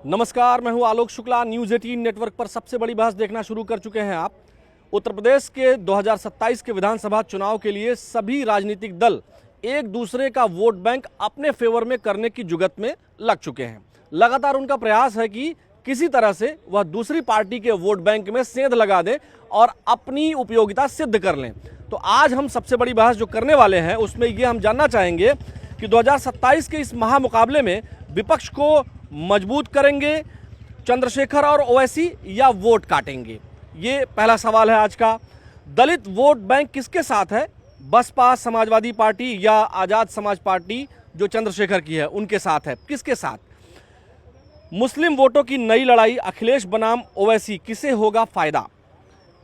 नमस्कार, मैं हूं आलोक शुक्ला। न्यूज़ 18 नेटवर्क पर सबसे बड़ी बहस देखना शुरू कर चुके हैं आप। उत्तर प्रदेश के 2027 के विधानसभा चुनाव के लिए सभी राजनीतिक दल एक दूसरे का वोट बैंक अपने फेवर में करने की जुगत में लग चुके हैं। लगातार उनका प्रयास है कि किसी तरह से वह दूसरी पार्टी के वोट बैंक में सेंध लगा दें और अपनी उपयोगिता सिद्ध कर लें। तो आज हम सबसे बड़ी बहस जो करने वाले हैं उसमें ये हम जानना चाहेंगे कि 2027 के इस महामुकाबले में विपक्ष को मजबूत करेंगे चंद्रशेखर और ओवैसी या वोट काटेंगे। ये पहला सवाल है आज का। दलित वोट बैंक किसके साथ है? बसपा, समाजवादी पार्टी या आज़ाद समाज पार्टी जो चंद्रशेखर की है उनके साथ है? किसके साथ? मुस्लिम वोटों की नई लड़ाई अखिलेश बनाम ओवैसी, किसे होगा फायदा?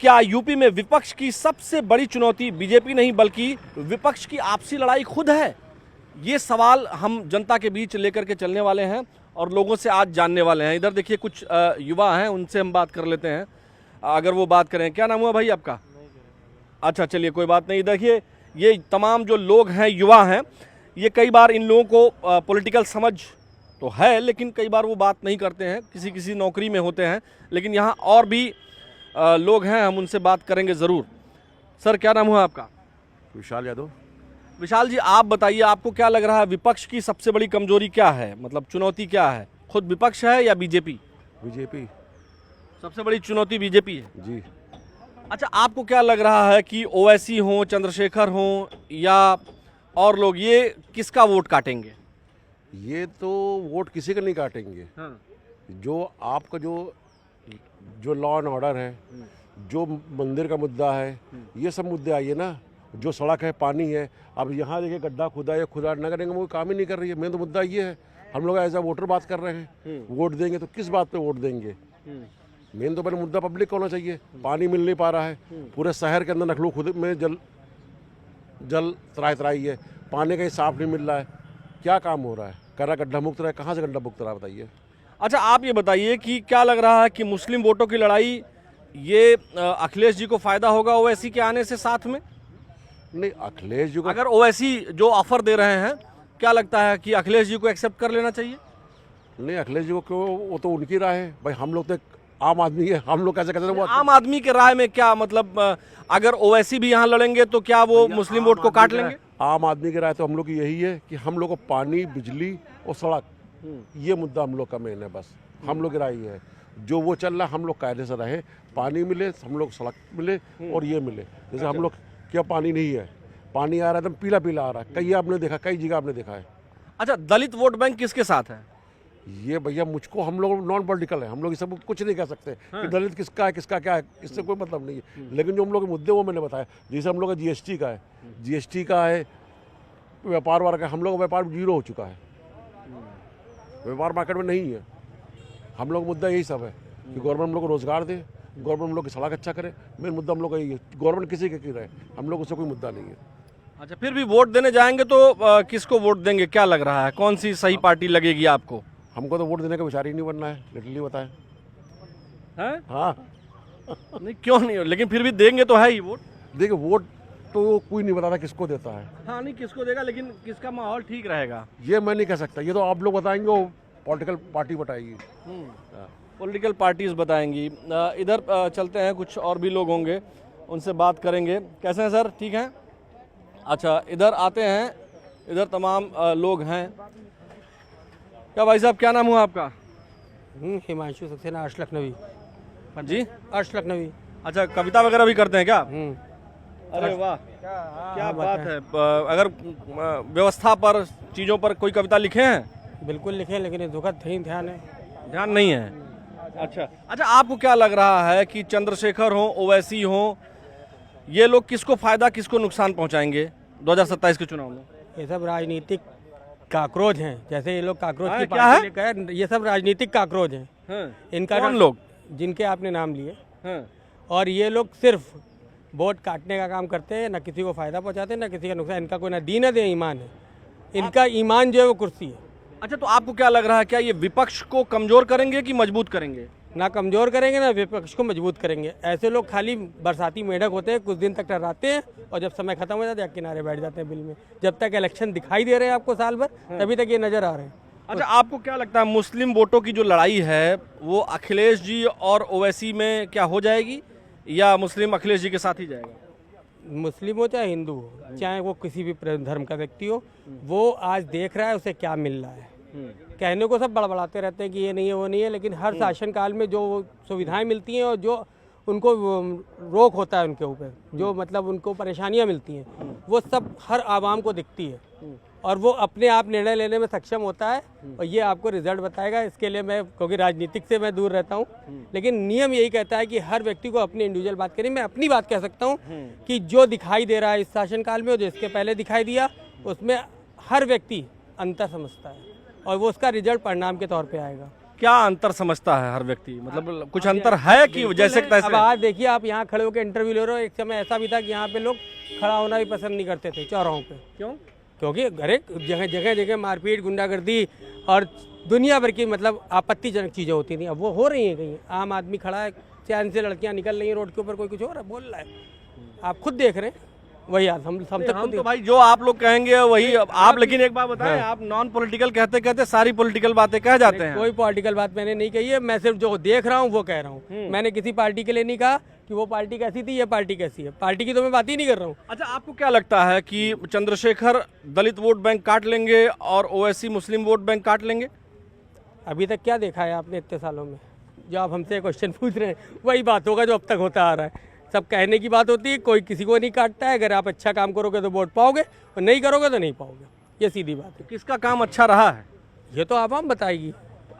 क्या यूपी में विपक्ष की सबसे बड़ी चुनौती बीजेपी नहीं बल्कि विपक्ष की आपसी लड़ाई खुद है? ये सवाल हम जनता के बीच लेकर के चलने वाले हैं और लोगों से आज जानने वाले हैं। इधर देखिए कुछ युवा हैं, उनसे हम बात कर लेते हैं अगर वो बात करें। क्या नाम हुआ भाई आपका? अच्छा, चलिए कोई बात नहीं। देखिए ये तमाम जो लोग हैं, युवा हैं, ये कई बार इन लोगों को पॉलिटिकल समझ तो है लेकिन कई बार वो बात नहीं करते हैं, किसी किसी नौकरी में होते हैं। लेकिन यहाँ और भी लोग हैं, हम उनसे बात करेंगे ज़रूर। सर क्या नाम हुआ आपका? विशाल यादव। विशाल जी, आप बताइए, आपको क्या लग रहा है विपक्ष की सबसे बड़ी कमजोरी क्या है? मतलब चुनौती क्या है? खुद विपक्ष है या बीजेपी? बीजेपी। सबसे बड़ी चुनौती बीजेपी है जी। अच्छा, आपको क्या लग रहा है कि ओवैसी हो, चंद्रशेखर हो या और लोग, ये किसका वोट काटेंगे? ये तो वोट किसी का नहीं काटेंगे। हाँ। जो आपका जो लॉ एंड ऑर्डर है, जो मंदिर का मुद्दा है, ये सब मुद्दे आइए ना। जो सड़क है, पानी है, अब यहाँ देखिए गड्ढा खुदा है, खुदा न करेंगे वो काम ही नहीं कर रही है। मेन तो मुद्दा ये है। हम लोग एज ए वोटर बात कर रहे हैं, वोट देंगे तो किस बात पे वोट देंगे? मेन तो पहले मुद्दा पब्लिक का होना चाहिए। पानी मिल नहीं पा रहा है, पूरे शहर के अंदर नखलू खुद में जल तराई है, पानी कहीं साफ नहीं मिल रहा है। क्या काम हो रहा है? कर रहा गड्ढा मुक्त रहा है, कहाँ से गड्ढा मुक्त रहा है बताइए? अच्छा, आप ये बताइए कि क्या लग रहा है कि मुस्लिम वोटों की लड़ाई ये अखिलेश जी को फायदा होगा ओवैसी के आने से साथ में? नहीं, अखिलेश जी को अगर ओवैसी जो ऑफर दे रहे हैं, क्या लगता है कि अखिलेश जी को एक्सेप्ट कर लेना चाहिए? नहीं, अखिलेश जी को क्यों? वो तो उनकी राय है भाई। हम लोग तो आम आदमी है, हम लोग कैसे कहते हैं वो आम आदमी के राय में क्या मतलब? अगर ओवैसी भी यहाँ लड़ेंगे तो क्या वो मुस्लिम वोट को काट लेंगे? आम आदमी की राय तो हम लोग की यही है कि हम लोग को पानी, बिजली और सड़क, ये मुद्दा हम लोग का मेन है। बस हम लोग की राय ये है, जो वो चल रहा है हम लोग कायदे से रहे, पानी मिले, हम लोग सड़क मिले और ये मिले। जैसे हम लोग क्या पानी नहीं है, पानी आ रहा है एकदम पीला पीला आ रहा है, कई आपने देखा, कई जगह आपने देखा है। अच्छा, दलित वोट बैंक किसके साथ है? ये भैया मुझको, हम लोग नॉन पॉलिटिकल है, हम लोग ये सब कुछ नहीं कह सकते कि दलित किसका है किसका क्या है, इससे कोई मतलब नहीं है। लेकिन जो हम लोग के मुद्दे वो मैंने बताया, जैसे हम लोग का जीएसटी का है, जीएसटी का है, व्यापार वाला का, हम लोग का व्यापार जीरो हो चुका है, व्यापार मार्केट में नहीं है। हम लोग का मुद्दा यही सब है कि गवर्नमेंट हम लोग को रोजगार दे, गवर्नमेंट हम लोग की सड़क अच्छा करे। मेन मुद्दा हम लोग का यही है। गवर्नमेंट किसी के रहे, हम लोग उससे कोई मुद्दा नहीं है। अच्छा, फिर भी वोट देने जाएंगे तो किसको वोट देंगे? क्या लग रहा है, कौन सी सही पार्टी लगेगी आपको? हमको तो वोट देने का विचार ही नहीं बनना है, लिटरली बताएं। हैं? हाँ। नहीं, क्यों नहीं? लेकिन फिर भी देंगे तो है ही वोट। देखिए, वोट तो कोई नहीं बताता किसको देता है। हाँ, नहीं किसको देगा, लेकिन किसका माहौल ठीक रहेगा ये मैं नहीं कह सकता, ये तो आप लोग बताएंगे, वो पॉलिटिकल पार्टी बताएगी। पॉलिटिकल पार्टीज बताएंगी। इधर चलते हैं, कुछ और भी लोग होंगे, उनसे बात करेंगे। कैसे हैं सर? ठीक हैं? अच्छा, इधर आते हैं, इधर तमाम लोग हैं। क्या भाई साहब, क्या नाम हुआ आपका? हिमांशु सक्सेना, अर्श लखनवी जी, अर्श लखनवी। अच्छा, कविता वगैरह भी करते हैं क्या? अरे वाह, क्या बात है। अगर व्यवस्था पर, चीज़ों पर कोई कविता लिखे हैं? बिल्कुल लिखे, लेकिन ये दुखद ध्यान है, ध्यान नहीं है। अच्छा, आपको क्या लग रहा है कि चंद्रशेखर हो, ओवैसी हो, ये लोग किसको फायदा किसको नुकसान पहुंचाएंगे 2027 के चुनाव में? ये सब राजनीतिक काकरोच हैं। जैसे ये लोग काकरोच की क्या है? पार्टी लेकर, ये सब राजनीतिक काकरोच हैं। इनका कौन लोग? जिनके आपने नाम लिए। और ये लोग सिर्फ वोट काटने का काम करते हैं, ना किसी को फायदा पहुंचाते हैं, ना किसी का नुकसान। इनका कोई ना दीन है, ईमान है। इनका ईमान जो है वो कुर्सी है। अच्छा, तो आपको क्या लग रहा है, क्या ये विपक्ष को कमजोर करेंगे कि मजबूत करेंगे? ना कमज़ोर करेंगे ना विपक्ष को मजबूत करेंगे। ऐसे लोग खाली बरसाती मेढक होते हैं, कुछ दिन तक टहराते हैं और जब समय खत्म हो जाता है किनारे बैठ जाते हैं बिल में। जब तक इलेक्शन दिखाई दे रहे हैं आपको साल भर, तभी तक ये नज़र आ रहे हैं। अच्छा, आपको क्या लगता है मुस्लिम वोटों की जो लड़ाई है वो अखिलेश जी और ओवैसी में क्या हो जाएगी, या मुस्लिम अखिलेश जी के साथ ही जाएगा? मुस्लिम हो चाहे हिंदू हो, चाहे वो किसी भी धर्म का व्यक्ति हो, वो आज देख रहा है उसे क्या मिल रहा है। कहने को सब बड़बड़ाते रहते हैं कि ये नहीं है वो नहीं है, लेकिन हर शासनकाल में जो सुविधाएं मिलती हैं और जो उनको रोक होता है उनके ऊपर, जो मतलब उनको परेशानियां मिलती हैं, वो सब हर आवाम को दिखती है और वो अपने आप निर्णय लेने में सक्षम होता है। और ये आपको रिजल्ट बताएगा। इसके लिए मैं, क्योंकि राजनीतिक से मैं दूर रहता हूँ, लेकिन नियम यही कहता है कि हर व्यक्ति को अपनी इंडिविजुअल बात करनी। मैं अपनी बात कह सकता हूँ कि जो दिखाई दे रहा है इस शासनकाल में और जो इसके पहले दिखाई दिया, उसमें हर व्यक्ति अंतर समझता है और वो उसका रिजल्ट परिणाम के तौर पर आएगा। क्या अंतर समझता है हर व्यक्ति, मतलब कुछ अंतर है कि जैसे अब आज देखिए, आप यहाँ खड़े होकर इंटरव्यू ले रहे हो, एक समय ऐसा भी था कि यहाँ पे लोग खड़ा होना भी पसंद नहीं करते थे चौराहों पे। क्यों? क्योंकि हर जगह जगह मारपीट, गुंडागर्दी और दुनिया भर की मतलब आपत्तिजनक चीज़ें होती थी। अब वो हो रही हैं कहीं। आम आदमी खड़ा है, चैन से लड़कियाँ निकल रही हैं रोड के ऊपर, कोई कुछ हो रहा है, बोल रहा है, आप खुद देख रहे हैं। वही हम तो भाई जो आप लोग कहेंगे वही आप, लेकिन एक बात बताएं, आप नॉन पॉलिटिकल कहते कहते सारी पॉलिटिकल बातें कह जाते हैं। कोई पॉलिटिकल बात मैंने नहीं कही है, मैं सिर्फ जो देख रहा हूँ वो कह रहा हूँ। मैंने किसी पार्टी के लिए नहीं कहा कि वो पार्टी कैसी थी, ये पार्टी कैसी है। पार्टी की तो मैं बात ही नहीं कर रहा हूँ। अच्छा, आपको क्या लगता है कि चंद्रशेखर दलित वोट बैंक काट लेंगे और ओवैसी मुस्लिम वोट बैंक काट लेंगे? अभी तक क्या देखा है आपने इतने सालों में? जो आप हमसे क्वेश्चन पूछ रहे हैं वही बात होगा जो अब तक होता आ रहा है। सब कहने की बात होती है, कोई किसी को नहीं काटता है। अगर आप अच्छा काम करोगे तो वोट पाओगे और नहीं करोगे तो नहीं पाओगे, ये सीधी बात है। किसका काम अच्छा रहा है ये तो आवाम बताएगी।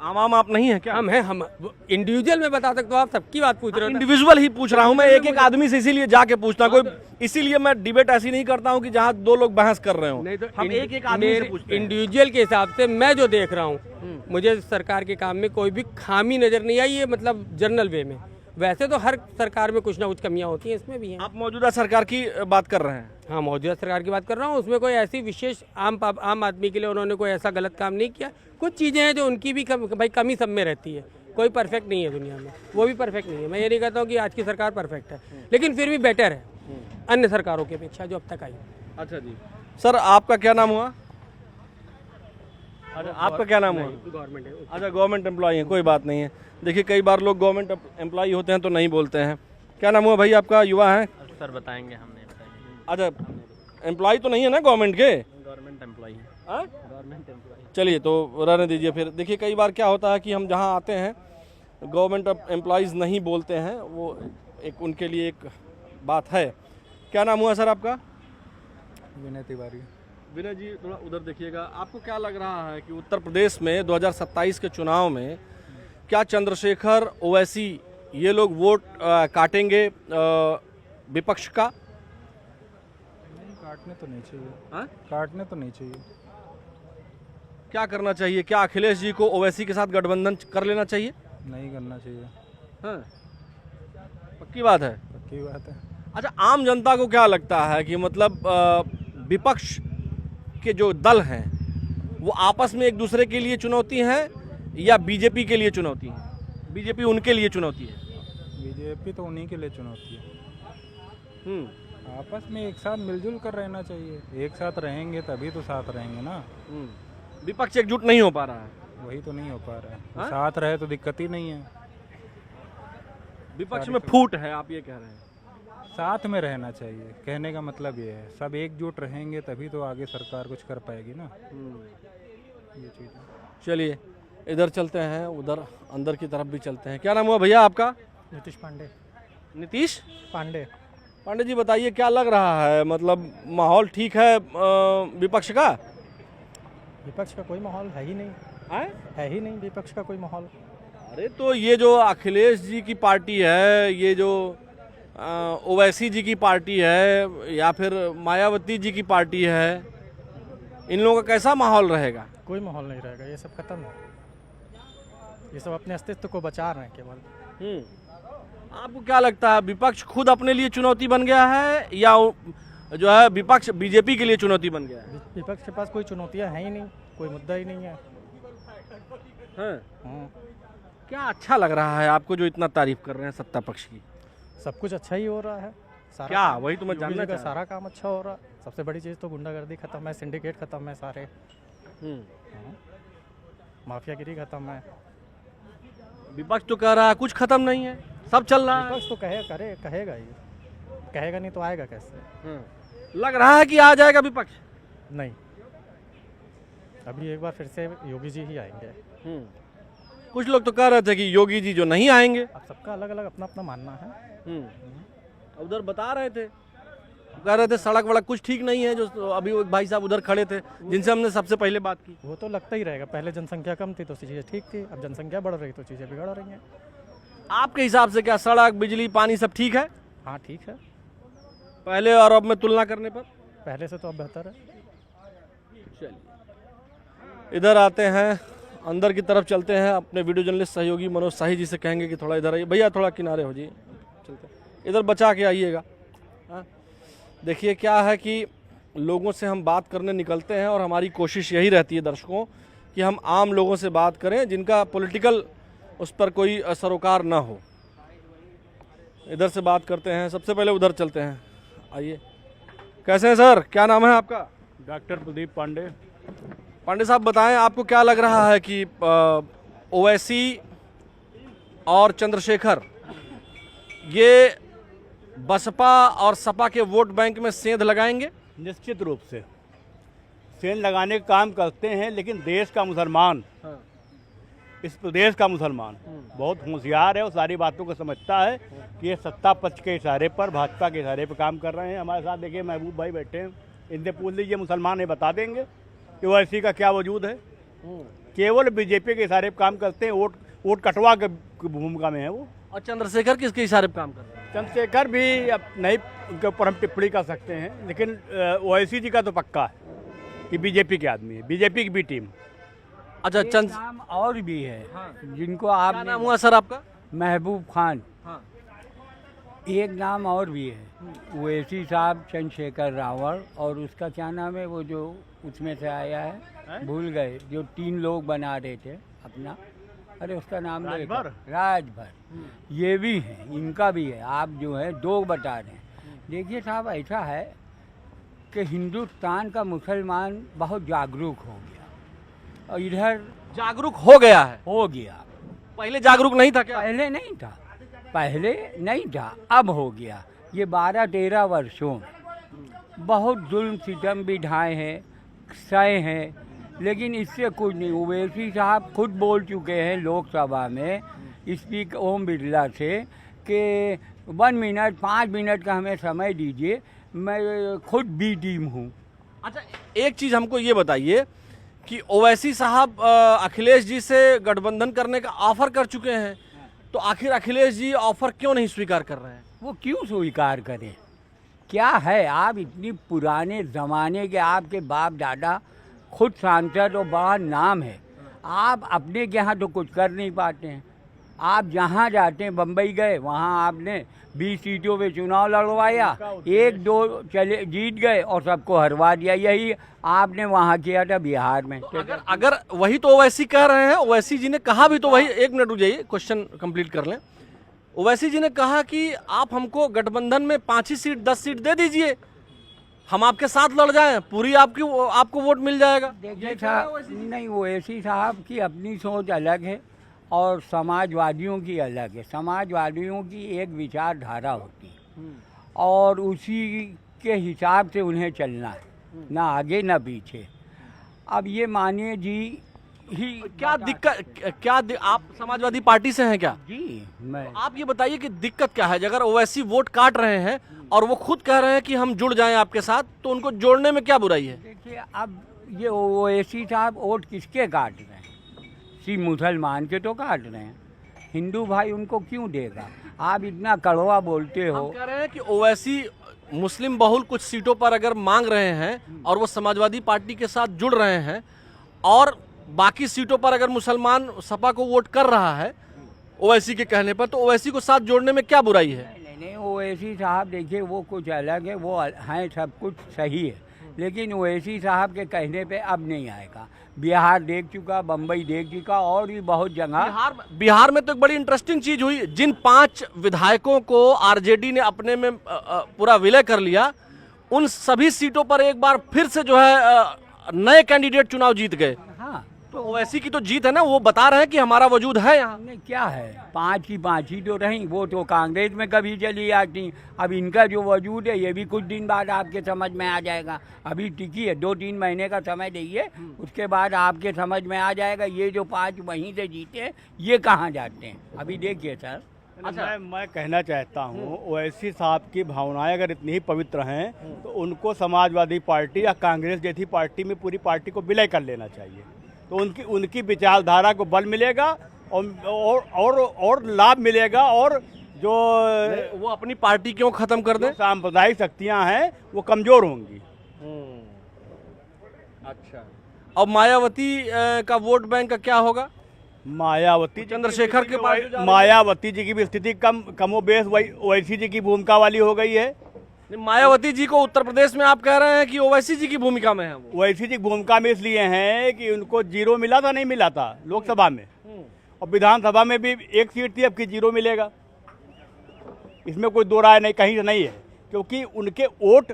आवाम आप नहीं है क्या? हम हैं, हम इंडिविजुअल में बता सकते हो। आप सबकी बात पूछ रहे हो। इंडिविजुअल ही पूछ रहा हूँ मैं, एक एक आदमी से, इसीलिए जाके पूछता हूँ कोई, इसीलिए मैं डिबेट ऐसी नहीं करता हूँ कि जहाँ दो लोग बहस कर रहे हो। नहीं तो हम एक एक आदमी से पूछते हैं। इंडिविजुअल के हिसाब से मैं जो देख रहा हूँ, मुझे सरकार के काम में कोई भी खामी नजर नहीं आई है, मतलब जनरल वे में। वैसे तो हर सरकार में कुछ ना कुछ कमियां होती हैं, इसमें भी हैं। आप मौजूदा सरकार की बात कर रहे हैं? हाँ, मौजूदा सरकार की बात कर रहा हूँ। उसमें कोई ऐसी विशेष आम आदमी के लिए उन्होंने कोई ऐसा गलत काम नहीं किया। कुछ चीज़ें हैं जो उनकी भी भाई कमी सब में रहती है। कोई परफेक्ट नहीं है दुनिया में, वो भी परफेक्ट नहीं है। मैं ये नहीं कहता हूँ कि आज की सरकार परफेक्ट है, लेकिन फिर भी बेटर है अन्य सरकारों की अपेक्षा जो अब तक आई। अच्छा जी, सर आपका क्या नाम हुआ? अच्छा, आपका क्या नाम हुआ? गवर्नमेंट है। अच्छा, गवर्नमेंट एम्प्लॉई है, कोई बात नहीं है। देखिए, कई बार लोग गवर्नमेंट एम्प्लॉई होते हैं तो नहीं बोलते हैं। क्या नाम हुआ भाई आपका? युवा है सर, बताएंगे हमने। अच्छा, एम्प्लॉय तो नहीं है ना गवर्नमेंट के? गवर्नमेंट एम्प्लॉई है। Government employee. चलिए, तो रहने दीजिए फिर। देखिए, कई बार क्या होता है कि हम जहाँ आते हैं गवर्नमेंट एम्प्लॉयज़ नहीं बोलते हैं, वो एक उनके लिए एक बात है। क्या नाम हुआ सर आपका? विनय तिवारी। विनय जी, थोड़ा उधर देखिएगा। आपको क्या लग रहा है कि उत्तर प्रदेश में 2027 के चुनाव में क्या चंद्रशेखर, ओवैसी ये लोग वोट काटेंगे विपक्ष का? नहीं, काटने तो नहीं चाहिए। हाँ? काटने तो नहीं चाहिए। क्या करना चाहिए? क्या अखिलेश जी को ओवैसी के साथ गठबंधन कर लेना चाहिए? नहीं करना चाहिए। हाँ, पक्की बात है। पक्की बात है। अच्छा, आम जनता को क्या लगता है कि मतलब विपक्ष के जो दल हैं वो आपस में एक दूसरे के लिए चुनौती है या बीजेपी के लिए चुनौती है? बीजेपी उनके लिए चुनौती है? बीजेपी तो उन्हीं के लिए चुनौती है। आपस में एक साथ मिलजुल कर रहना चाहिए। एक साथ रहेंगे तभी तो साथ रहेंगे ना। विपक्ष एकजुट नहीं हो पा रहा है। वही तो नहीं हो पा रहा है। हाँ? साथ रहे तो दिक्कत ही नहीं है। विपक्ष में फूट है, आप ये कह रहे हैं? साथ में रहना चाहिए, कहने का मतलब ये है। सब एकजुट रहेंगे तभी तो आगे सरकार कुछ कर पाएगी ना। ये चीज़ है। चलिए, इधर चलते हैं, उधर अंदर की तरफ भी चलते हैं। क्या नाम हुआ भैया आपका? नीतीश पांडे। नीतीश पांडे। पांडे जी, बताइए क्या लग रहा है, मतलब माहौल ठीक है विपक्ष का? विपक्ष का कोई माहौल है ही नहीं। है ही नहीं विपक्ष का कोई माहौल। अरे तो ये जो अखिलेश जी की पार्टी है, ये जो ओवैसी जी की पार्टी है, या फिर मायावती जी की पार्टी है, इन लोगों का कैसा माहौल रहेगा? कोई माहौल नहीं रहेगा, ये सब खत्म है। ये सब अपने अस्तित्व को बचा रहे हैं केवल। आपको क्या लगता है, विपक्ष खुद अपने लिए चुनौती बन गया है या जो है विपक्ष बीजेपी के लिए चुनौती बन गया है? विपक्ष के पास कोई चुनौतियां हैं ही नहीं, कोई मुद्दा ही नहीं है। क्या अच्छा लग रहा है आपको जो इतना तारीफ कर रहे हैं सत्ता पक्ष की? सब कुछ अच्छा ही हो रहा है। सारा क्या? काम- वही तो मैं योगी जानना जी का चाह रहा सारा काम अच्छा हो रहा है। सबसे बड़ी चीज़ तो गुंडागर्दी खत्म है, सिंडिकेट खत्म है सारे। माफियागिरी खत्म है। विपक्ष तो कह रहा है कुछ खत्म नहीं है, सब चल रहा है। विपक्ष तो कहेगा ही, कहेगा नहीं तो आएगा कैसे? लग रहा है कि आ जाएगा विपक्ष। नहीं, अभी एक बार फिर से योगी जी ही आएंगे। कुछ लोग तो कह रहे थे कि योगी जी जो नहीं आएंगे। अब सबका अलग अलग अपना अपना मानना है। उधर बता रहे थे, कह रहे थे सड़क वड़क कुछ ठीक नहीं है। जो अभी वो भाई साहब उधर खड़े थे जिनसे हमने सबसे पहले बात की, वो तो लगता ही रहेगा। पहले जनसंख्या कम थी तो चीज़ें ठीक थी, अब जनसंख्या बढ़ रही तो चीज़ें बिगड़ रही हैं। आपके हिसाब से क्या सड़क बिजली पानी सब ठीक है हाँ ठीक है, पहले और अब में तुलना करने पर? पहले से तो अब बेहतर है। चलिए इधर आते हैं, अंदर की तरफ चलते हैं। अपने वीडियो जर्नलिस्ट सहयोगी मनोज शाही जी से कहेंगे कि थोड़ा इधर आइए। भैया थोड़ा किनारे हो जी, चलते इधर बचा के आइएगा। देखिए क्या है कि लोगों से हम बात करने निकलते हैं और हमारी कोशिश यही रहती है दर्शकों कि हम आम लोगों से बात करें जिनका पॉलिटिकल उस पर कोई सरोकार ना हो। इधर से बात करते हैं, सबसे पहले उधर चलते हैं। आइए, कैसे हैं सर, क्या नाम है आपका? डॉक्टर प्रदीप पांडे। पांडे साहब बताएं, आपको क्या लग रहा है कि ओवैसी और चंद्रशेखर ये बसपा और सपा के वोट बैंक में सेंध लगाएंगे? निश्चित रूप से सेंध लगाने का काम करते हैं, लेकिन देश का मुसलमान, इस प्रदेश का मुसलमान बहुत होशियार है और सारी बातों को समझता है कि ये सत्ता पक्ष के इशारे पर, भाजपा के इशारे पर काम कर रहे हैं। हमारे साथ देखिए महबूब भाई बैठे हैं, इनसे पूछ लीजिए, मुसलमान ये बता देंगे कि ओवैसी का क्या वजूद है। केवल बीजेपी के इशारे पर काम करते हैं, वोट कटवा के भूमिका में है वो। और चंद्रशेखर किसके इशारे पर काम कर रहे हैं? चंद्रशेखर भी अब नहीं, उनके ऊपर हम टिप्पणी कर सकते हैं, लेकिन ओवैसी जी का तो पक्का है कि बीजेपी के आदमी है, बीजेपी की भी टीम। अच्छा, चंद नाम और भी है जिनको क्या आप नाम हुआ सर आपका? महबूब खान। हाँ। एक नाम और भी है, ओवैसी साहब, चंद्रशेखर रावल, और उसका क्या नाम है वो जो उसमें से आया है, भूल गए, जो 3 लोग बना रहे थे अपना, अरे उसका नाम राजभर। राजभर, ये भी है, इनका भी है। आप जो है 2 बता रहे हैं। देखिए साहब, ऐसा है कि हिंदुस्तान का मुसलमान बहुत जागरूक हो गया और इधर जागरूक हो गया है? हो गया। पहले जागरूक नहीं था क्या? पहले नहीं था, पहले नहीं था, अब हो गया। ये 12-13 वर्षों में बहुत जुल्म सितम भी ढाए हैं, सहे हैं, लेकिन इससे कुछ नहीं। ओवैसी साहब खुद बोल चुके हैं लोकसभा में स्पीकर ओम बिरला से कि 1 मिनट 5 मिनट का हमें समय दीजिए, मैं खुद बी टीम हूँ। अच्छा, एक चीज हमको ये बताइए कि ओवैसी साहब अखिलेश जी से गठबंधन करने का ऑफर कर चुके हैं, तो आखिर अखिलेश जी ऑफर क्यों नहीं स्वीकार कर रहे हैं? वो क्यों स्वीकार करें? क्या है, आप इतनी पुराने ज़माने के, आपके बाप दादा खुद सांसद और बड़ा नाम है, आप अपने के यहाँ तो कुछ कर नहीं पाते हैं। आप जहाँ जाते हैं, बम्बई गए, वहाँ आपने 20 सीटों पे चुनाव लड़वाया, 1-2 चले जीत गए और सबको हरवा दिया। यही आपने वहाँ किया था बिहार में। तो अगर वही तो ओवैसी कह रहे हैं, ओवैसी जी ने कहा भी तो वही, 1 मिनट रुक जाइए, क्वेश्चन कंप्लीट कर लें। ओवैसी जी ने कहा कि आप हमको गठबंधन में 5 ही सीट 10 सीट दे दीजिए, हम आपके साथ लड़ जाएं, पूरी आपको वोट मिल जाएगा। देखिए साहब, नहीं, ओवैसी साहब की अपनी सोच अलग है और समाजवादियों की अलग है। समाजवादियों की एक विचारधारा होती है और उसी के हिसाब से उन्हें चलना है, ना आगे ना पीछे। अब ये मानिए जी ही क्या दिक्कत, आप समाजवादी पार्टी से हैं क्या? जी, मैं आप ये बताइए कि दिक्कत क्या है? अगर ओवैसी वोट काट रहे हैं और वो खुद कह रहे हैं कि हम जुड़ जाएं आपके साथ, तो उनको जोड़ने में क्या बुराई है? देखिए, अब ये ओवैसी साहब वोट किसके काट रहे हैं? सिर्फ मुसलमान के तो काट रहे हैं, हिंदू भाई उनको क्यों देगा? आप इतना कड़वा बोलते हो। हम कह रहे हैं कि ओवैसी मुस्लिम बहुल कुछ सीटों पर अगर मांग रहे हैं और वो समाजवादी पार्टी के साथ जुड़ रहे हैं, और बाकी सीटों पर अगर मुसलमान सपा को वोट कर रहा है ओवैसी के कहने पर, तो ओवैसी को साथ जोड़ने में क्या बुराई है? नहीं, ओवैसी साहब देखिए वो कुछ अलग है, वो हैं, सब कुछ सही है, लेकिन ओवैसी साहब के कहने पे अब नहीं आएगा। बिहार देख चुका, बम्बई देख चुका, और भी बहुत जगह। बिहार में तो एक बड़ी इंटरेस्टिंग चीज हुई, जिन 5 विधायकों को आरजेडी ने अपने में पूरा विलय कर लिया, उन सभी सीटों पर एक बार फिर से जो है नए कैंडिडेट चुनाव जीत गए। हाँ, तो ओवैसी की तो जीत है ना, वो बता रहे हैं कि हमारा वजूद है यहाँ। हमने क्या है, 5 की 5 ही तो रही, वो तो कांग्रेस में कभी चली आती। अब इनका जो वजूद है ये भी कुछ दिन बाद आपके समझ में आ जाएगा। अभी टिकी है, 2-3 महीने का समय देइए, उसके बाद आपके समझ में आ जाएगा ये जो 5 वहीं से जीते ये कहाँ जाते हैं। अभी देखिए सर। मैं कहना चाहता हूँ ओवैसी साहब की भावनाएं अगर इतनी ही पवित्र हैं तो उनको समाजवादी पार्टी या कांग्रेस जैसी पार्टी में पूरी पार्टी को विलय कर लेना चाहिए, तो उनकी विचारधारा को बल मिलेगा और लाभ मिलेगा। और जो वो अपनी पार्टी क्यों खत्म कर दें? सांप्रदायिक शक्तियाँ हैं वो कमजोर होंगी। अच्छा, अब मायावती का वोट बैंक का क्या होगा? मायावती चंद्रशेखर के पास जो जा रही है। मायावती जी की भी स्थिति कमोबेश ओवैसी जी की भूमिका वाली हो गई है। मायावती जी को उत्तर प्रदेश में आप कह रहे हैं कि ओवैसी जी की भूमिका में है वो? ओवैसी जी की भूमिका में इसलिए हैं कि उनको 0 मिला था, नहीं मिला था लोकसभा में, और विधानसभा में भी 1 सीट थी, अब की 0 मिलेगा। इसमें कोई दो राय नहीं, कहीं नहीं है, क्योंकि उनके वोट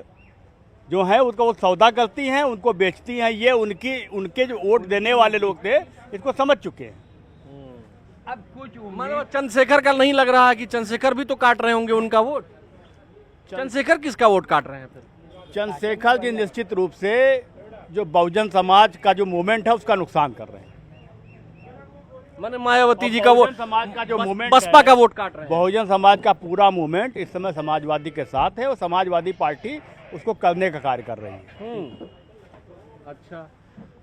जो है उसका वो सौदा करती हैं, उनको बेचती हैं। ये उनके जो वोट देने वाले लोग थे इसको समझ चुके हैं। अब कुछ मतलब चंद्रशेखर का नहीं लग रहा है कि चंद्रशेखर भी तो काट रहे होंगे उनका वोट? चंद्रशेखर किसका वोट काट रहे हैं फिर? चंद्रशेखर जी निश्चित रूप से जो बहुजन समाज का जो मूवमेंट है उसका नुकसान कर रहे हैं। माने मायावती जी का वोट, बहुजन समाज का जो मूवमेंट बसपा का वोट काट रहे हैं। बहुजन समाज का पूरा मूवमेंट इस समय समाजवादी के साथ है और समाजवादी पार्टी उसको करने का कार्य कर रही है। अच्छा,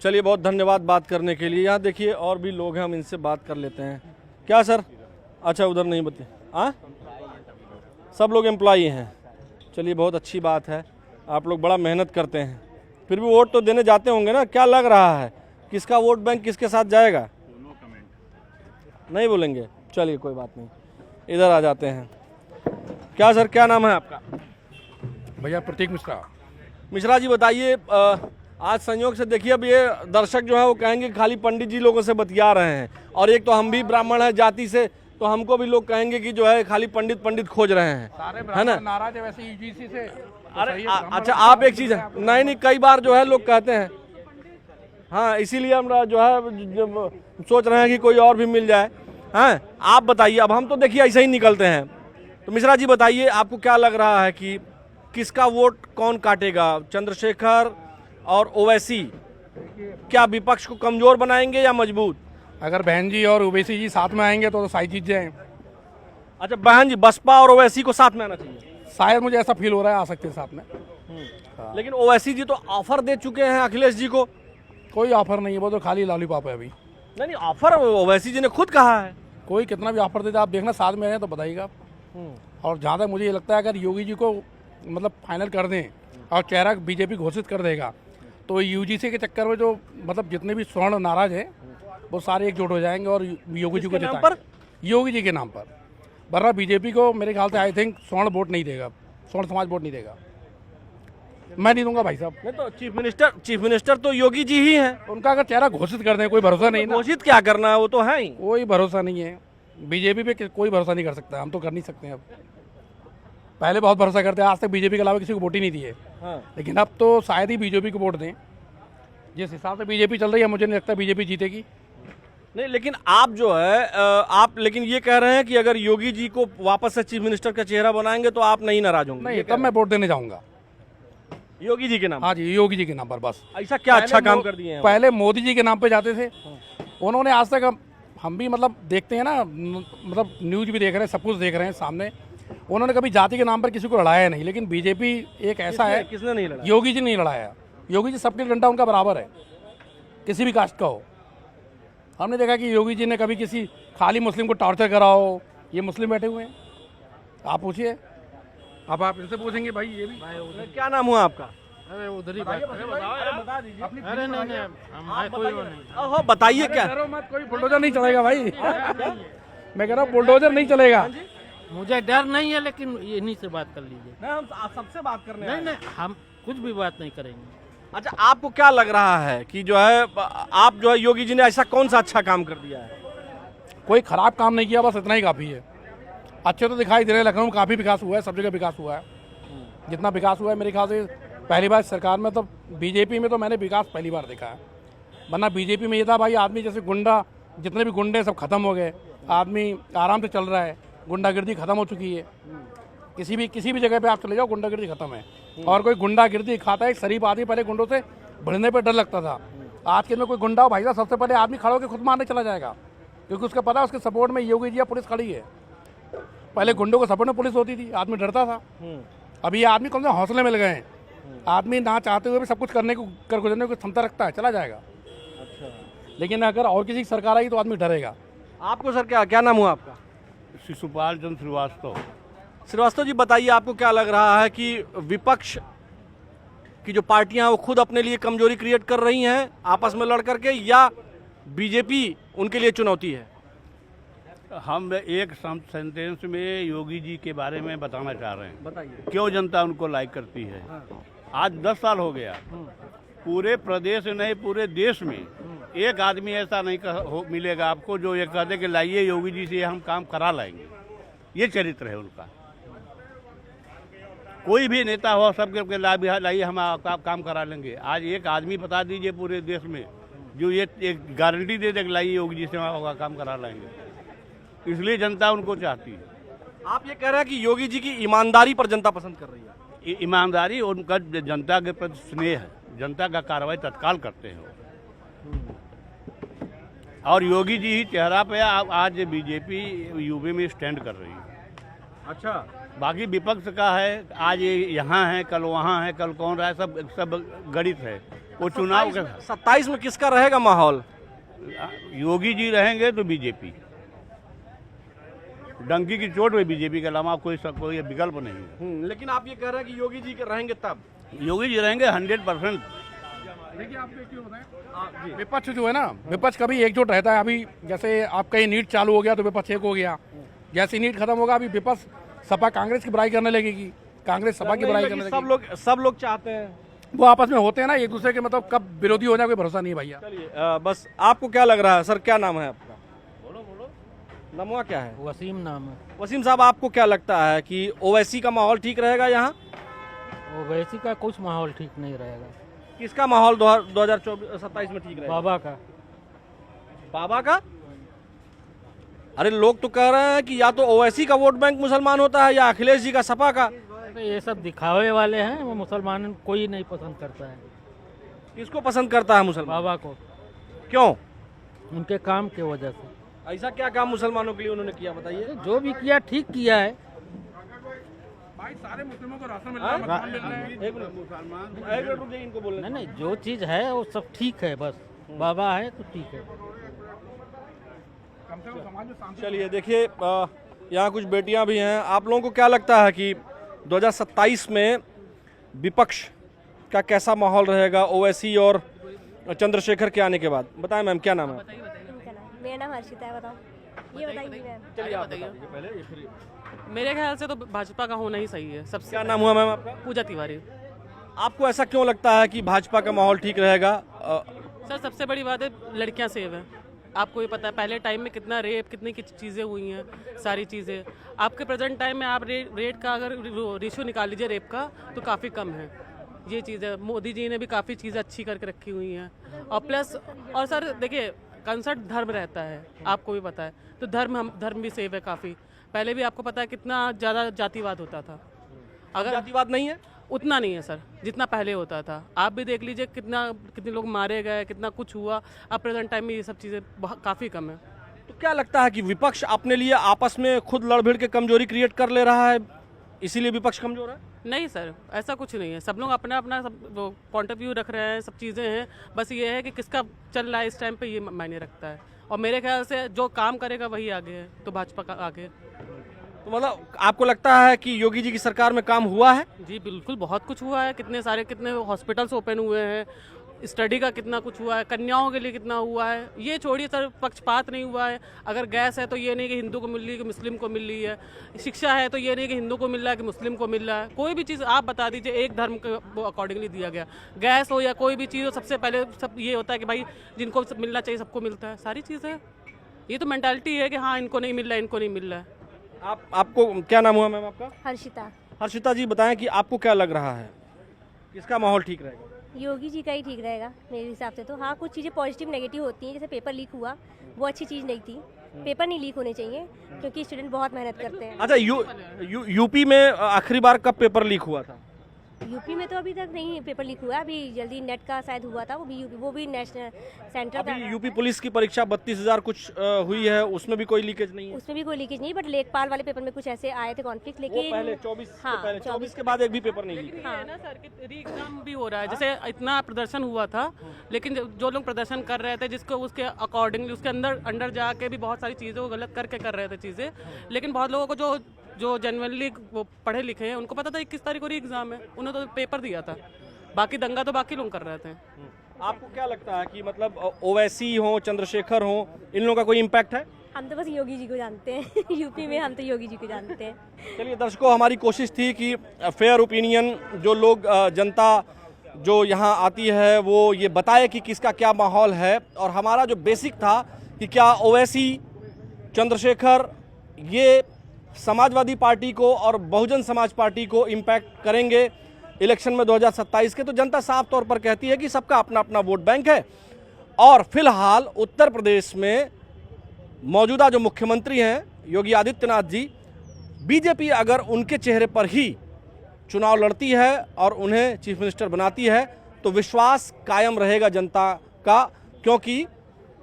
चलिए बहुत धन्यवाद बात करने के लिए। यहाँ देखिए और भी लोग हैं, हम इनसे बात कर लेते हैं। क्या सर? अच्छा, उधर नहीं बता। हाँ, सब लोग एम्प्लॉई हैं। चलिए बहुत अच्छी बात है, आप लोग बड़ा मेहनत करते हैं, फिर भी वोट तो देने जाते होंगे ना। क्या लग रहा है किसका वोट बैंक किसके साथ जाएगा? नहीं बोलेंगे, चलिए कोई बात नहीं, इधर आ जाते हैं। क्या सर, क्या नाम है आपका? भैया प्रतीक मिश्रा। मिश्रा जी बताइए, आज संयोग से देखिए अब ये दर्शक जो है वो कहेंगे खाली पंडित जी लोगों से बतिया रहे हैं, और एक तो हम भी ब्राह्मण हैं जाति से, तो हमको भी लोग कहेंगे कि जो है खाली पंडित खोज रहे हैं, है ना? नाराज है वैसे यूजीसी से। अरे अच्छा, आप एक चीज़ है, नहीं कई बार जो है लोग कहते हैं, हाँ इसीलिए हम जो है सोच रहे हैं कि कोई और भी मिल जाए। हाँ, आप बताइए, अब हम तो देखिए ऐसे ही निकलते हैं, तो मिश्रा जी बताइए आपको क्या लग रहा है कि किसका वोट कौन काटेगा? चंद्रशेखर और ओवैसी क्या विपक्ष को कमजोर बनाएंगे या मजबूत? अगर बहन जी और ओवैसी जी साथ में आएंगे तो शायद जीत जाए। अच्छा, बहन जी, बसपा और ओवैसी को साथ में आना चाहिए? शायद मुझे ऐसा फील हो रहा है, आ सकते हैं साथ में। लेकिन ओवैसी जी तो ऑफर दे चुके हैं अखिलेश जी को। कोई ऑफर नहीं है, वो तो खाली लॉलीपॉप है अभी। नहीं, ऑफर ओवैसी जी ने खुद कहा है। कोई कितना भी ऑफर देता, आप देखना साथ में रहें तो बताइएगा आप। और जहाँ तक मुझे ये लगता है अगर योगी जी को मतलब फाइनल कर दें और चेहरा बीजेपी घोषित कर देगा तो यूजीसी के चक्कर में जो मतलब जितने भी स्वर्ण नाराज हैं वो सारे एकजुट हो जाएंगे और योगी जी को जिताएंगे। योगी जी के नाम पर। वरना बीजेपी को मेरे ख्याल से आई थिंक स्वर्ण वोट नहीं देगा, स्वर्ण समाज वोट नहीं देगा। मैं नहीं दूंगा भाई साहब। नहीं तो चीफ मिनिस्टर तो योगी जी ही हैं। उनका अगर चेहरा घोषित कर दें, कोई भरोसा नहीं ना। घोषित क्या करना है, वो तो है ही। कोई भरोसा नहीं है बीजेपी पे, कोई भरोसा नहीं कर सकता। हम तो कर नहीं सकते हैं अब। पहले बहुत भरोसा करते हैं, आज तक बीजेपी के अलावा किसी को वोट ही नहीं दिए। लेकिन अब तो शायद ही बीजेपी को वोट दें। जिस हिसाब से बीजेपी चल रही है मुझे नहीं लगता बीजेपी जीतेगी। नहीं, लेकिन आप जो है आप लेकिन ये कह रहे हैं कि अगर योगी जी को वापस से चीफ मिनिस्टर का चेहरा बनाएंगे तो आप नहीं नाराज होंगे? नहीं, तब मैं वोट देने जाऊंगा योगी जी के नाम। हाँ जी, योगी जी के नाम पर बस। ऐसा क्या अच्छा काम कर दिए हैं? पहले मोदी जी के नाम पे जाते थे, उन्होंने आज तक हम भी मतलब देखते हैं ना, मतलब न्यूज भी देख रहे हैं, सब कुछ देख रहे हैं सामने। उन्होंने कभी जाति के नाम पर किसी को लड़ाया नहीं। लेकिन बीजेपी एक ऐसा है, किसने नहीं लड़ा? योगी जी नहीं लड़ाया। योगी जी सबके डंडा उनका बराबर है, किसी भी कास्ट का हो। हमने देखा कि योगी जी ने कभी किसी खाली मुस्लिम को टॉर्चर करा हो। ये मुस्लिम बैठे हुए हैं, आप पूछिए। अब आप इनसे पूछेंगे भाई ये भी। क्या नाम हुआ आपका? अरे उधर ही अरे नहीं, बताइए क्या? कोई बुलडोजर नहीं चलेगा भाई। मैं कह रहा हूँ बुलडोजर नहीं चलेगा। मुझे डर नहीं है, लेकिन इन्हीं से बात कर लीजिए। नहीं, हम सबसे बात करने नहीं नहीं, हम कुछ भी बात नहीं करेंगे। अच्छा, आपको क्या लग रहा है कि जो है आप जो है योगी जी ने ऐसा कौन सा अच्छा काम कर दिया है? कोई खराब काम नहीं किया, बस इतना ही काफ़ी है। अच्छे तो दिखाई दे रहे हैं, लखनऊ में काफ़ी विकास हुआ है, सब जगह विकास हुआ है। जितना विकास हुआ है मेरे ख्याल से पहली बार सरकार में, तो बीजेपी में तो मैंने विकास पहली बार देखा है। वरना बीजेपी में ये था भाई, आदमी जैसे गुंडा, जितने भी गुंडे सब खत्म हो गए, आदमी आराम से चल रहा है, गुंडागिर्दी खत्म हो चुकी है। किसी भी जगह पे आप चले जाओ, गुंडागिर्दी खत्म है। और कोई गुंडागिर्दी खाता है, एक शरीफ आदमी पहले गुंडों से भिड़ने पे डर लगता था। आज के में कोई गुंडा हो भाई साहब, सबसे पहले आदमी खड़ा होकर खुद मारने चला जाएगा, क्योंकि उसका पता है उसके सपोर्ट में योगी जी या पुलिस खड़ी है। पहले गुंडों को सपोर्ट में पुलिस होती थी, आदमी डरता था। अभी ये आदमी कौन से हौसले मिल गए हैं, आदमी ना चाहते हुए भी सब कुछ करने को, कर गुजरने की क्षमता रखता है, चला जाएगा। लेकिन अगर और किसी की सरकार आई तो आदमी डरेगा। आपको सर क्या नाम हुआ आपका? शिशुपाल चंद्र श्रीवास्तव। श्रीवास्तव जी, बताइए आपको क्या लग रहा है कि विपक्ष की जो पार्टियां हैं वो खुद अपने लिए कमजोरी क्रिएट कर रही हैं आपस में लड़ करके, या बीजेपी उनके लिए चुनौती है? हम एक सेंटेंस में योगी जी के बारे में बताना चाह रहे हैं। बताइए। क्यों जनता उनको लाइक करती है। आज 10 साल हो गया, पूरे प्रदेश नहीं पूरे देश में एक आदमी ऐसा नहीं मिलेगा आपको जो ये कह दे कि लाइए योगी जी से हम काम करा लाएंगे। ये चरित्र है उनका। कोई भी नेता हो, सबके लाइए हम काम करा लेंगे। आज एक आदमी बता दीजिए पूरे देश में जो ये एक गारंटी दे दे कि लाइए योगी जी से हम काम करा लाएंगे। इसलिए जनता उनको चाहती है। आप ये कह रहे हैं कि योगी जी की ईमानदारी पर जनता पसंद कर रही है? ईमानदारी उनका जनता के प्रति स्नेह है, जनता का कार्रवाई तत्काल करते हैं। और योगी जी ही चेहरा पे आज बीजेपी यूपी में स्टैंड कर रही है। अच्छा, बाकी विपक्ष का है, आज ये यहाँ है, कल वहाँ है, कल कौन रहा है, सब गणित है। वो चुनाव 27 में किसका रहेगा माहौल? योगी जी रहेंगे तो बीजेपी, डंकी की चोट में बीजेपी के अलावा कोई विकल्प नहीं है। लेकिन आप ये कह रहे हैं कि योगी जी के रहेंगे तब? योगी जी रहेंगे 100%। देखिए आप क्यों होता है, विपक्ष जो है ना, विपक्ष कभी एकजुट रहता है। अभी जैसे आपका ये नीट चालू हो गया तो विपक्ष एक हो गया, जैसे नीट खत्म होगा अभी विपक्ष सपा कांग्रेस की बुराई करने लगेगी, कांग्रेस सपा की बुराई करने लगेगी। सब लोग चाहते हैं, वो आपस में होते हैं ना एक दूसरे के, मतलब कब विरोधी हो जाए कोई भरोसा नहीं भैया। चलिए, बस आपको क्या लग रहा है सर? क्या नाम है आपका? नमवा क्या है? वसीम नाम है। वसीम साहब, आपको क्या लगता है कि ओवैसी का माहौल ठीक रहेगा यहाँ? ओवैसी का कुछ माहौल ठीक नहीं रहेगा। किसका माहौल 2027 में ठीक रहेगा? बाबा का। बाबा का? अरे लोग तो कह रहे हैं कि या तो ओवैसी का वोट बैंक मुसलमान होता है या अखिलेश जी का सपा का। ये सब दिखावे वाले हैं, वो मुसलमान कोई नहीं पसंद करता है। किसको पसंद करता है मुसलमान? बाबा को। क्यों? उनके काम के वजह से। ऐसा क्या काम मुसलमानों के लिए उन्होंने किया, बताइए? जो भी किया ठीक किया है। भाई सारे मुस्लिमों को राशन मिल रहा है, मकान मिल रहे हैं। एक मिनट रुकिए, इनको बोलने। नहीं, जो चीज़ है वो सब ठीक है, बस बाबा है तो ठीक है। कम से कम समाज में शांति। चलिए, देखिए यहाँ कुछ बेटियां भी हैं। आप लोगों को क्या लगता है कि 2027 में विपक्ष का कैसा माहौल रहेगा ओवैसी और चंद्रशेखर के आने के बाद? बताएं मैम, क्या नाम है? मेरा नाम हर्षिता है। बताओ, ये बताइए मैम। चलिए आप बताइए पहले, ये फिर। मेरे ख्याल से तो भाजपा का होना ही सही है सबसे। क्या नाम हुआ मैम आपका? पूजा तिवारी। आपको ऐसा क्यों लगता है कि भाजपा का माहौल ठीक रहेगा? सर, सबसे बड़ी बात है लड़कियां सेव हैं। आपको ये पता है पहले टाइम में कितना रेप, कितनी चीज़ें हुई हैं, सारी चीज़ें। आपके प्रेजेंट टाइम में आप रेट का अगर रेशियो निकाल लीजिए रेप का तो काफ़ी कम है। ये चीज़ है, मोदी जी ने भी काफ़ी चीज़ें अच्छी करके रखी हुई हैं। और प्लस, और सर देखिए, कंसर्ट धर्म रहता है, आपको भी पता है, तो धर्म भी सेव है काफ़ी। पहले भी आपको पता है कितना ज़्यादा जातिवाद होता था। अगर जातिवाद नहीं है, उतना नहीं है सर जितना पहले होता था। आप भी देख लीजिए कितने लोग मारे गए, कितना कुछ हुआ। अब प्रेजेंट टाइम में ये सब चीज़ें काफ़ी कम है। तो क्या लगता है कि विपक्ष अपने लिए आपस में खुद लड़ भिड़ के कमजोरी क्रिएट कर ले रहा है, इसीलिए विपक्ष कमजोर है? नहीं सर, ऐसा कुछ नहीं है। सब लोग अपना अपना सब पॉइंट ऑफ व्यू रख रहे हैं, सब चीज़ें हैं। बस ये है कि किसका चल रहा है इस टाइम पे, ये मायने रखता है। और मेरे ख्याल से जो काम करेगा वही आगे है, तो भाजपा का आगे। तो मतलब आपको लगता है कि योगी जी की सरकार में काम हुआ है? जी बिल्कुल, बहुत कुछ हुआ है। कितने हॉस्पिटल्स ओपन हुए हैं, स्टडी का कितना कुछ हुआ है, कन्याओं के लिए कितना हुआ है। ये छोड़िए सर, पक्षपात नहीं हुआ है। अगर गैस है तो ये नहीं कि हिंदू को मिल रही है कि मुस्लिम को मिल रही है। शिक्षा है तो ये नहीं कि हिंदू को मिल रहा है कि मुस्लिम को मिल रहा है। कोई भी चीज़ आप बता दीजिए, एक धर्म के अकॉर्डिंगली दिया गया। गैस हो या कोई भी चीज़ हो, सबसे पहले सब ये होता है कि भाई जिनको मिलना चाहिए सबको मिलता है, सारी चीज़ें। ये तो मेंटालिटी है कि हाँ इनको नहीं मिल रहा है, इनको नहीं मिल रहा है। आपको क्या नाम हुआ मैम आपका? हर्षिता। हर्षिता जी, बताएं कि आपको क्या लग रहा है, किसका माहौल ठीक रहेगा? योगी जी का ही ठीक रहेगा मेरे हिसाब से तो। हाँ, कुछ चीज़ें पॉजिटिव नेगेटिव होती हैं, जैसे पेपर लीक हुआ, वो अच्छी चीज़ नहीं थी। पेपर नहीं लीक होने चाहिए क्योंकि स्टूडेंट बहुत मेहनत करते हैं। अच्छा, यूपी में आखिरी बार कब पेपर लीक हुआ था? यूपी में तो अभी तक नहीं पेपर लीक हुआ, अभी जल्दी नेट का शायद हुआ था, वो भी नेशनल सेंटर का। अभी यूपी पुलिस की परीक्षा 32,000 कुछ हुई है, उसमें भी कोई लीकेज नहीं है? उसमें भी कोई लीकेज नहीं, बट लेखपाल वाले पेपर में कुछ ऐसे आए थे कॉन्फ्लिक्ट, लेकिन पहले 24 हाँ, से पहले 24 के बाद एक भी पेपर नहीं लीक। हाँ ना सर, री एग्जाम भी हो रहा है। जैसे इतना प्रदर्शन हुआ था, लेकिन जो लोग प्रदर्शन कर रहे थे, जिसको उसके अकॉर्डिंगली उसके अंदर जाके भी बहुत सारी चीज़ों को गलत करके कर रहे थे चीज़ें, लेकिन बहुत लोगों को जो जेन्युइनली वो पढ़े लिखे हैं, उनको पता था 21 तारीख को री एग्जाम है, उन्होंने तो पेपर दिया था। बाकी दंगा तो बाकी लोग कर रहे थे। आपको क्या लगता है कि मतलब ओवैसी हो, चंद्रशेखर हो, इन लोगों का कोई इम्पैक्ट है? हम तो बस योगी जी को जानते हैं यूपी में हम तो योगी जी को जानते हैं। चलिए दर्शकों, हमारी कोशिश थी कि फेयर ओपिनियन जो लोग जनता जो यहाँ आती है वो ये बताए कि किसका क्या माहौल है, और हमारा जो बेसिक था कि क्या ओवैसी, चंद्रशेखर ये समाजवादी पार्टी को और बहुजन समाज पार्टी को इम्पैक्ट करेंगे इलेक्शन में 2027 के। तो जनता साफ तौर पर कहती है कि सबका अपना अपना वोट बैंक है, और फिलहाल उत्तर प्रदेश में मौजूदा जो मुख्यमंत्री हैं योगी आदित्यनाथ जी, बीजेपी अगर उनके चेहरे पर ही चुनाव लड़ती है और उन्हें चीफ मिनिस्टर बनाती है तो विश्वास कायम रहेगा जनता का, क्योंकि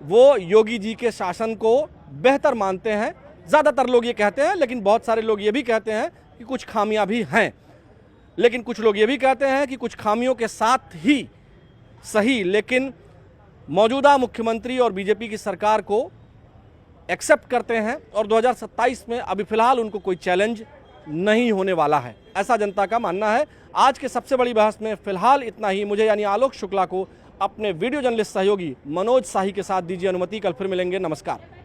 वो योगी जी के शासन को बेहतर मानते हैं। ज़्यादातर लोग ये कहते हैं, लेकिन बहुत सारे लोग ये भी कहते हैं कि कुछ खामियां भी हैं, लेकिन कुछ लोग ये भी कहते हैं कि कुछ खामियों के साथ ही सही, लेकिन मौजूदा मुख्यमंत्री और बीजेपी की सरकार को एक्सेप्ट करते हैं, और 2027 में अभी फिलहाल उनको कोई चैलेंज नहीं होने वाला है, ऐसा जनता का मानना है। आज के सबसे बड़ी बहस में फिलहाल इतना ही। मुझे यानी आलोक शुक्ला को अपने वीडियो जर्नलिस्ट सहयोगी मनोज शाही के साथ दीजिए अनुमति। कल फिर मिलेंगे। नमस्कार।